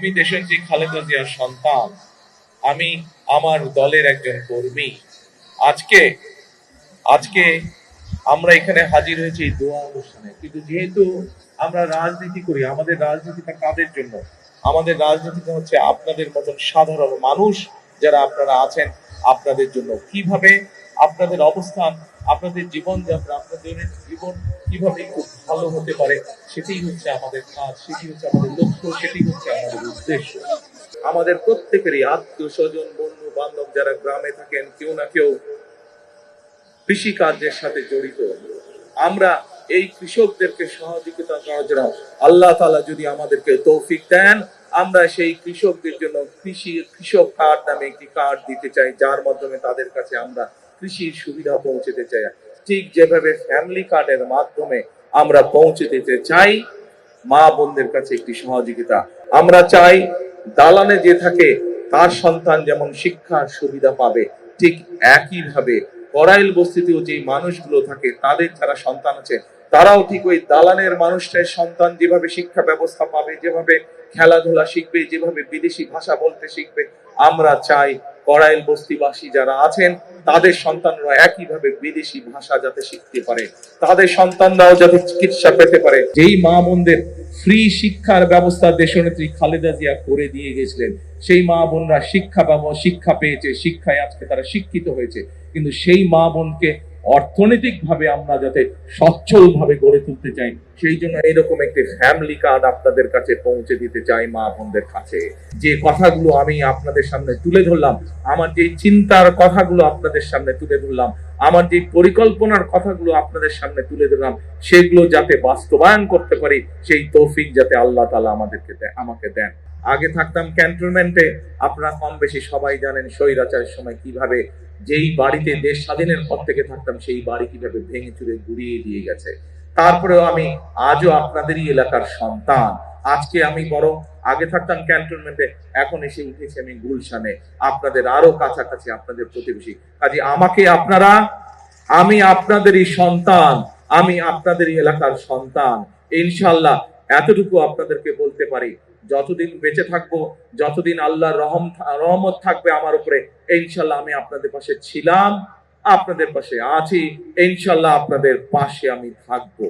আমি দেশের যে খালেদা জিয়ার সন্তান, আমি আমার দলের একজন কর্মী। আজকে আজকে আমরা এখানে হাজির হয়েছি এই দোয়া অনুষ্ঠানে, কিন্তু যেহেতু আমরা রাজনীতি করি, আমাদের রাজনীতিটা কাদের জন্য? আমাদের রাজনীতিটা হচ্ছে আপনাদের মতন সাধারণ মানুষ যারা আপনারা আছেন, আপনাদের জন্য। কিভাবে আপনাদের অবস্থান, আপনাদের জীবনযাত্রা, আপনাদের জীবন কিভাবে খুব ভালো হতে পারে, সেটাই হচ্ছে আমাদের কাজ, সেটি হচ্ছে আমাদের লক্ষ্য, সেটি হচ্ছে আমাদের উদ্দেশ্য। আমাদের প্রত্যেকেরই আত্মীয় স্বজন, বন্ধু বান্ধব যারা গ্রামে থাকেন, কেউ না কেউ কৃষি কার্যের সাথে জড়িত। আমরা এই কৃষকদেরকে সহযোগিতা করার জন্য আল্লাহ তাআলা যদি আমাদেরকে তৌফিক দেন, আমরা সেই কৃষকদের জন্য কৃষক কার্ড নামে একটি কার্ড দিতে চাই, যার মাধ্যমে তাদের কাছে আমরা কৃষির সুবিধা পৌঁছে চাই। ঠিক যেভাবে ফ্যামিলি কার্ডের মাধ্যমে আমরা পৌঁছে দিতে চাই মা বোনদের কাছে একটি সহযোগিতা। আমরা চাই দালানে যে থাকে তার সন্তান যেমন শিক্ষার সুবিধা পাবে, ঠিক একইভাবে করাইল বস্তিতেও যে মানুষগুলো থাকে তাদের যারা সন্তান আছে তারাও ঠিক ওই দালানের মানুষটার সন্তান যেভাবে শিক্ষা ব্যবস্থা পাবে, যেভাবে খেলাধুলা শিখবে, যেভাবে বিদেশি ভাষা বলতে শিখবে, আমরা চাই করাইল বস্তিবাসী যারা আছেন তাদের সন্তানরা একইভাবে বিদেশি ভাষা যাতে শিখতে পারে, তাদের সন্তানরাও যাতে চিকিৎসা পেতে পারে। যেই মা বোনদের ফ্রি শিক্ষার ব্যবস্থা দেশনেত্রী খালেদা জিয়া করে দিয়ে গেছিলেন, সেই মা বোনরা শিক্ষা পেয়েছে, শিক্ষায় আজকে তারা শিক্ষিত হয়েছে, কিন্তু সেই মা বোনকে অর্থনৈতিক ভাবে আমরা যাতে সচ্ছল ভাবে গড়ে তুলতে চাই, সেই জন্য এরকম একটি ফ্যামিলি কার্ড আপনাদের কাছে পৌঁছে দিতে চাই মা বোনদের কাছে। যে কথাগুলো আমি আপনাদের সামনে তুলে ধরলাম, আমার যে চিন্তার কথাগুলো আপনাদের সামনে তুলে ধরলাম, আমার যে পরিকল্পনার কথাগুলো আপনাদের সামনে তুলে ধরলাম, সেগুলো যাতে বাস্তবায়ন করতে পারি, সেই তৌফিক যাতে আল্লাহ তাআলা আমাকে দেন। আগে থাকতাম ক্যান্টনমেন্টে, আপনারা কম বেশি সবাই জানেন স্বৈরাচারের সময় কিভাবে যেই বাড়িতে দেশ স্বাধীনের পর থেকে থাকতাম সেই বাড়ি কিভাবে ভেঙে চুরে গুড়িয়ে দিয়ে গেছে। তারপরেও আমি আজও আপনাদেরই এলাকার সন্তান। আজকে আমি বরং আগে থাকতাম ক্যান্টনমেন্টে, এখন এসে উঠেছি আমি গুলশানে, আপনাদের আরো কাছাকাছি, আপনাদের প্রতিবেশী। কাজে আমি আপনাদেরই সন্তান, আমি আপনাদেরই এলাকার সন্তান। ইনশাআল্লাহ এতটুকু আপনাদেরকে বলতে পারি, যতদিন বেঁচে থাকবো, যতদিন আল্লাহর রহমত থাকবে আমার উপরে, ইনশাআল্লাহ আমি আপনাদের পাশে ছিলাম, আপনাদের পাশে আছি, ইনশাআল্লাহ আপনাদের পাশে আমি থাকবো।